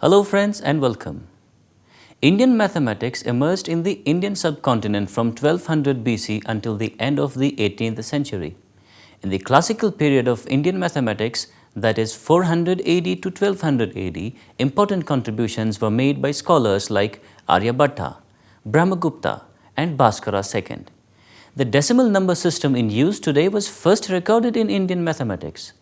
Hello friends and welcome. Indian mathematics emerged in the Indian subcontinent from 1200 BC until the end of the 18th century. In the classical period of Indian mathematics, that is 400 AD to 1200 AD, important contributions were made by scholars like Aryabhatta, Brahmagupta and Bhaskara II. The decimal number system in use today was first recorded in Indian mathematics.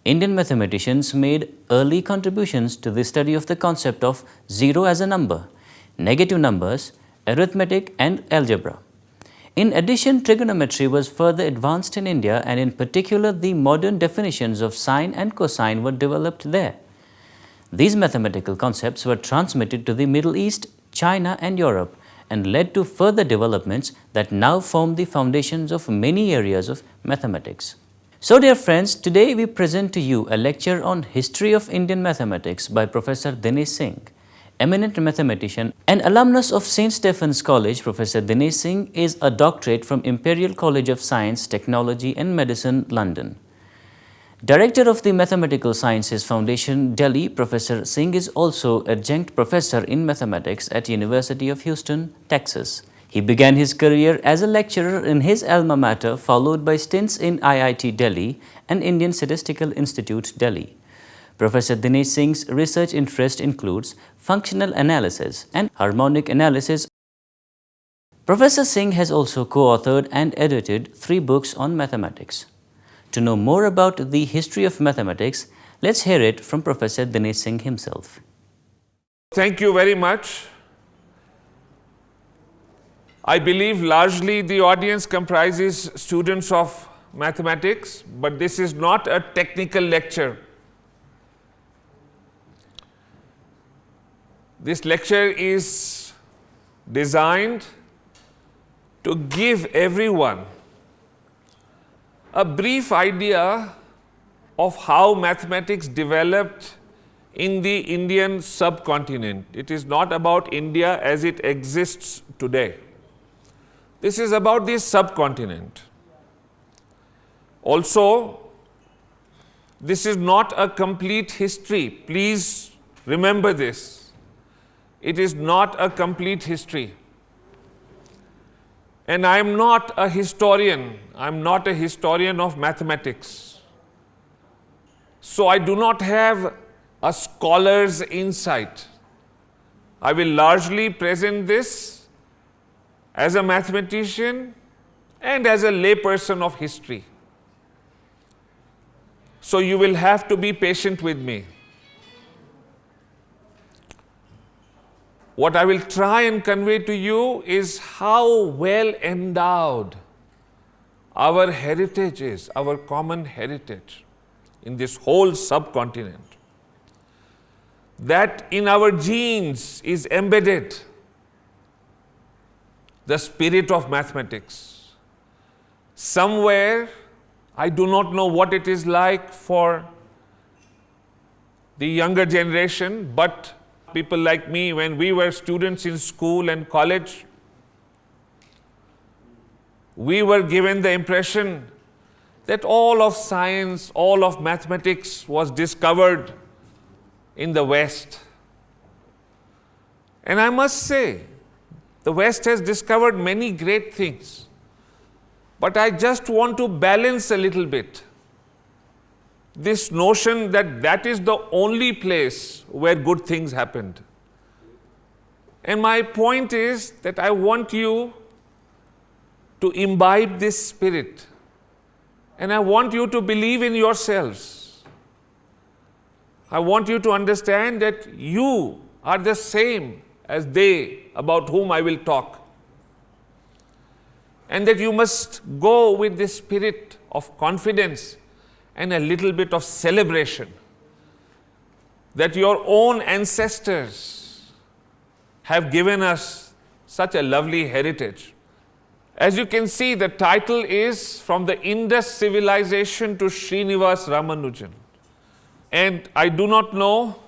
Indian mathematicians made early contributions to the study of the concept of zero as a number, negative numbers, arithmetic and algebra. In addition, trigonometry was further advanced in India and in particular the modern definitions of sine and cosine were developed there. These mathematical concepts were transmitted to the Middle East, China and Europe and led to further developments that now form the foundations of many areas of mathematics. So dear friends, today we present to you a lecture on History of Indian Mathematics by Professor Dinesh Singh. Eminent mathematician and alumnus of St. Stephen's College, Professor Dinesh Singh is a doctorate from Imperial College of Science, Technology and Medicine, London. Director of the Mathematical Sciences Foundation, Delhi, Professor Singh is also adjunct professor in mathematics at University of Houston, Texas. He began his career as a lecturer in his alma mater, followed by stints in IIT Delhi and Indian Statistical Institute, Delhi. Professor Dinesh Singh's research interest includes functional analysis and harmonic analysis. Professor Singh has also co-authored and edited 3 books on mathematics. To know more about the history of mathematics, let's hear it from Professor Dinesh Singh himself. Thank you very much. I believe largely the audience comprises students of mathematics, but this is not a technical lecture. This lecture is designed to give everyone a brief idea of how mathematics developed in the Indian subcontinent. It is not about India as it exists today. This is about the subcontinent. Also, this is not a complete history. Please remember this. It is not a complete history. And I am not a historian. I am not a historian of mathematics. So I do not have a scholar's insight. I will largely present this as a mathematician and as a layperson of history. So you will have to be patient with me. What I will try and convey to you is how well endowed our heritage is, our common heritage in this whole subcontinent. That in our genes is embedded the spirit of mathematics. Somewhere, I do not know what it is like for the younger generation, but people like me, when we were students in school and college, we were given the impression that all of science, all of mathematics was discovered in the West. And I must say, the West has discovered many great things, but I just want to balance a little bit this notion that that is the only place where good things happened. And my point is that I want you to imbibe this spirit, and I want you to believe in yourselves. I want you to understand that you are the same as they about whom I will talk. And that you must go with this spirit of confidence and a little bit of celebration that your own ancestors have given us such a lovely heritage. As you can see, the title is From the Indus Civilization to Srinivas Ramanujan. And I do not know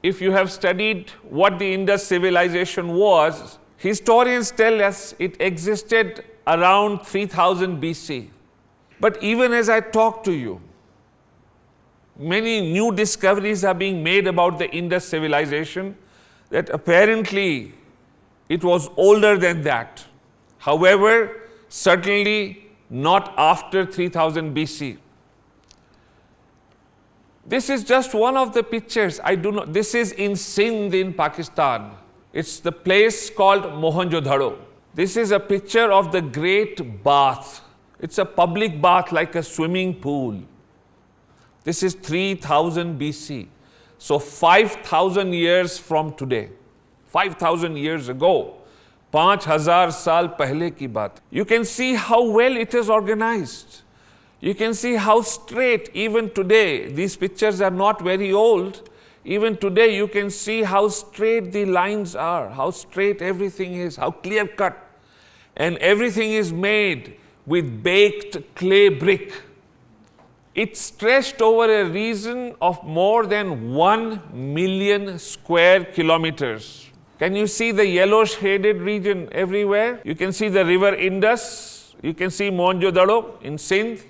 if you have studied what the Indus civilization was. Historians tell us it existed around 3000 BC. But even as I talk to you, many new discoveries are being made about the Indus civilization, that apparently it was older than that. However, certainly not after 3000 BC. This is just one of the pictures. This is in Sindh in Pakistan. It's the place called Mohenjo-daro. This is a picture of the Great Bath. It's a public bath like a swimming pool. This is 3000 BC. So 5000 years from today, 5000 years ago, 5000 साल पहले की बात. You can see how well it is organized. You can see how straight, even today, these pictures are not very old. Even today, you can see how straight the lines are, how straight everything is, how clear cut. And everything is made with baked clay brick. It stretched over a region of more than 1 million square kilometers. Can you see the yellow shaded region everywhere? You can see the river Indus. You can see Mohenjo-daro in Sindh.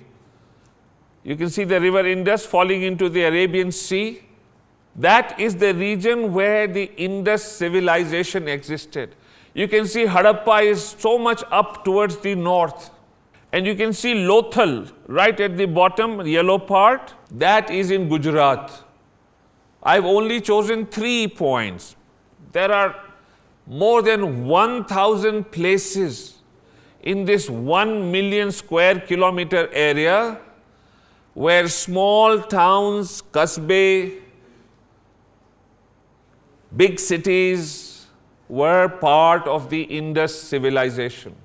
You can see the river Indus falling into the Arabian Sea. That is the region where the Indus civilization existed. You can see Harappa is so much up towards the north. And you can see Lothal right at the bottom, yellow part. That is in Gujarat. I've only chosen 3 points. There are more than 1,000 places in this 1 million square kilometer area where small towns, kasbe, big cities were part of the Indus civilization.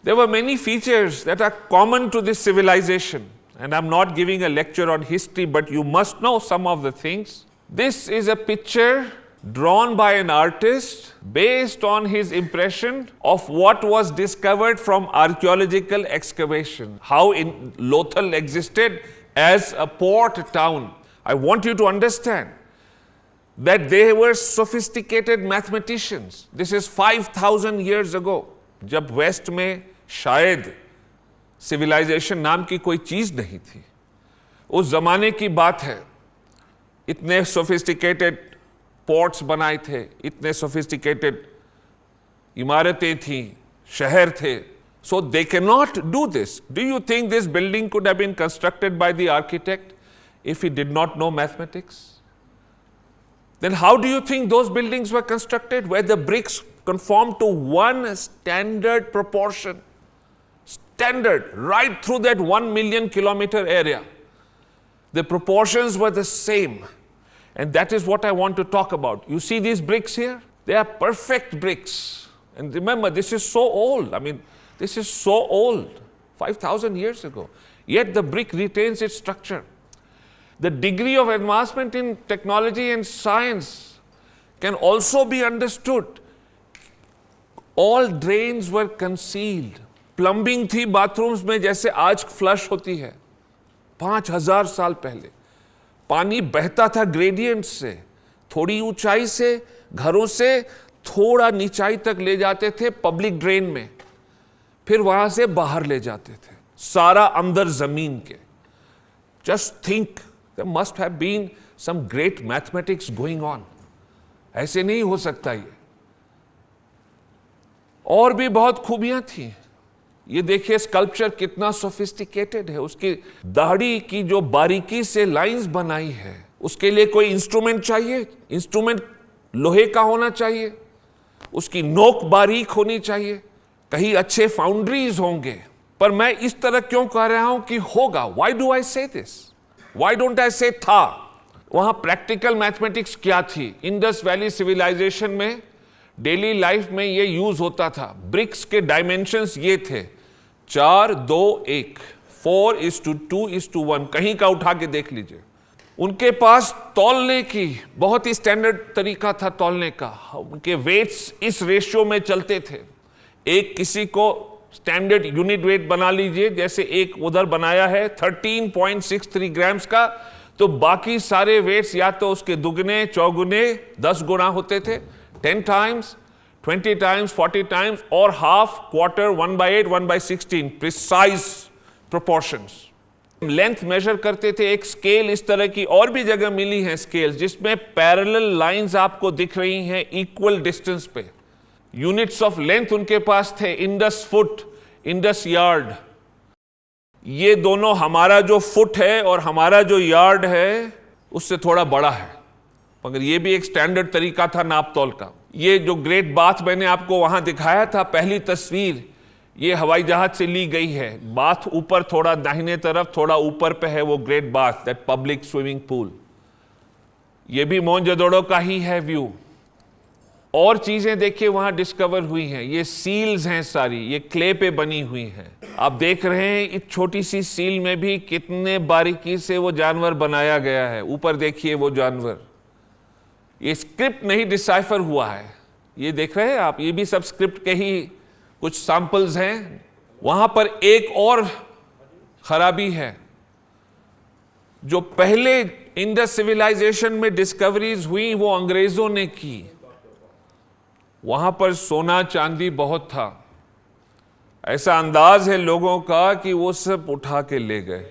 There were many features that are common to this civilization, and I'm not giving a lecture on history, but you must know some of the things. This is a picture drawn by an artist based on his impression of what was discovered from archaeological excavation, how Lothal existed as a port town. I want you to understand that they were sophisticated mathematicians. This is 5,000 years ago. जब waste में शायद civilisation नाम की कोई चीज नहीं थी, उस जमाने की बात है. इतने सोफिस्टिकेटेड पोर्ट्स बनाए थे, इतने सोफिस्टिकेटेड इमारतें थी, शहर थे. So they cannot do this. Do you think this building could have been constructed by the architect if he did not know mathematics? Then how do you think those buildings were constructed, where the bricks conform to one standard proportion, standard right through that 1 million kilometer area? The proportions were the same, and that is what I want to talk about. You see these bricks here? They are perfect bricks. And remember, this is so old. I mean, this is so old, 5,000 years ago. Yet the brick retains its structure. The degree of advancement in technology and science can also be understood. All drains were concealed. Plumbing थी bathrooms में जैसे आज flush होती है. 5,000 साल पहले पानी बहता था ग्रेडियंट से, थोड़ी ऊंचाई से, घरों से थोड़ा नीचाई तक ले जाते थे पब्लिक ड्रेन में, फिर वहां से बाहर ले जाते थे, सारा अंदर जमीन के. Just think, there must have been some great mathematics going on. ऐसे नहीं हो सकता ये. और भी बहुत खूबियां थी. ये देखिए स्कल्पचर कितना सोफिस्टिकेटेड है. उसकी दाढ़ी की जो बारीकी से लाइंस बनाई है, उसके लिए कोई इंस्ट्रूमेंट चाहिए. इंस्ट्रूमेंट लोहे का होना चाहिए, उसकी नोक बारीक होनी चाहिए, कहीं अच्छे फाउंड्रीज होंगे. पर मैं इस तरह क्यों कह रहा हूं कि होगा? Why do I say this? Why don't I say था? वहां प्रैक्टिकल मैथमेटिक्स क्या थी? इंडस वैली सिविलाइजेशन में डेली लाइफ में ये यूज होता था. ब्रिक्स के डायमेंशंस ये थे 4, 2, 1, 4:2:1. कहीं का उठा के देख लीजिए. उनके पास तौलने की बहुत ही स्टैंडर्ड तरीका था तौलने का. उनके वेट्स इस रेशियो में चलते थे. एक किसी को स्टैंडर्ड यूनिट वेट बना लीजिए, जैसे एक उधर बनाया है 13.63 ग्राम्स का, तो बाकी सारे वेट्स या तो उसके दुगने, चौगुने, 10 गुना होते थे. 10 times, 20 times, 40 times, or half, quarter, 1/8, 1/16, precise proportions. Length major करते थे, एक स्केल इस तरह की और भी जगह मिली है स्केल्स जिसमें पैरेलल लाइंस आपको दिख रही हैं इक्वल डिस्टेंस पे। यूनिट्स ऑफ लेंथ उनके पास थे, इंडस फुट, इंडस यार्ड। ये दोनों, हमारा जो फुट है और हमारा जो यार्ड है उससे थोड़ा बड़ा है, मगर ये भी एक स्टैंडर्ड तरीका था नाप तोल का। ये जो ग्रेट बाथ मैंने आपको वहां दिखाया था, पहली तस्वीर, ये हवाई जहाज से ली गई है। बाथ ऊपर थोड़ा दाहिने तरफ, थोड़ा ऊपर पे है वो great bath, that public swimming pool. ये भी मोहनजोदड़ो का ही है व्यू। और चीजें देखिए वहां डिस्कवर हुई हैं, ये सील्स हैं सारी, ये क्ले पे बनी हुई हैं। आप देख रहे हैं इस छोटी सी सील में भी कितने बारीकी से वो जानवर बनाया गया है। ऊपर देखिए वो जानवर, ये स्क्रिप्ट नहीं डिसाइफर हुआ है, ये देख रहे हैं आप, ये भी सब स्क्रिप्ट के ही कुछ सैंपल्स हैं। वहां पर एक और खराबी है, जो पहले इंडस सिविलाइजेशन में डिस्कवरीज हुई वो अंग्रेजों ने की। वहां पर सोना चांदी बहुत था, ऐसा अंदाज है लोगों का कि वो सब उठा के ले गए।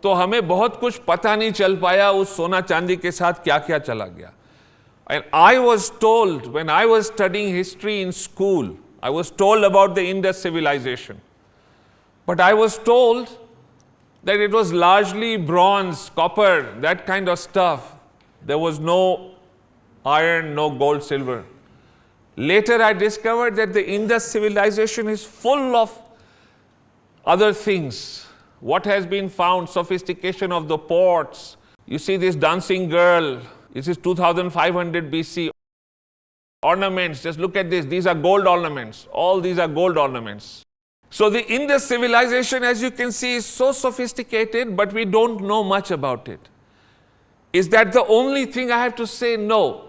तो हमें बहुत कुछ पता नहीं चल पाया उस सोना चांदी के साथ क्या क्या चला गया। And I was told, when I was studying history in school, I was told about the Indus civilization. But I was told that it was largely bronze, copper, that kind of stuff. There was no iron, no gold, silver. Later I discovered that the Indus civilization is full of other things. What has been found, sophistication of the pots. You see this dancing girl, this is 2500 BC. Ornaments, just look at this, these are gold ornaments. All these are gold ornaments. So the Indus civilization, as you can see, is so sophisticated, but we don't know much about it. Is that the only thing I have to say? No.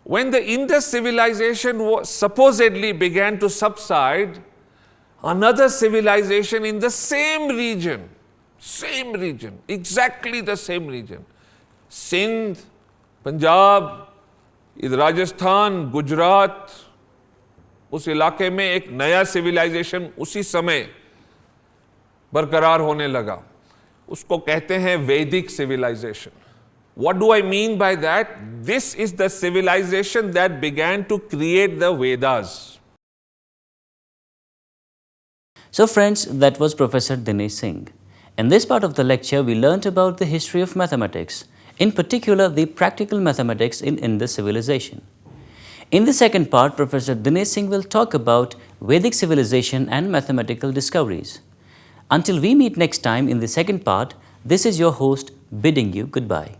When the Indus civilization supposedly began to subside, another civilization in the same region, exactly the same region, Sindh, Punjab, Rajasthan, Gujarat, उस इलाके में एक नया civilisation उसी समय बरकरार होने लगा। उसको कहते हैं वैदिक civilisation. What do I mean by that? This is the civilization that began to create the Vedas. So friends, that was Professor Dinesh Singh. In this part of the lecture, we learnt about the history of mathematics, in particular the practical mathematics in Indus civilization. In the second part, Professor Dinesh Singh will talk about Vedic civilization and mathematical discoveries. Until we meet next time in the second part, this is your host bidding you goodbye.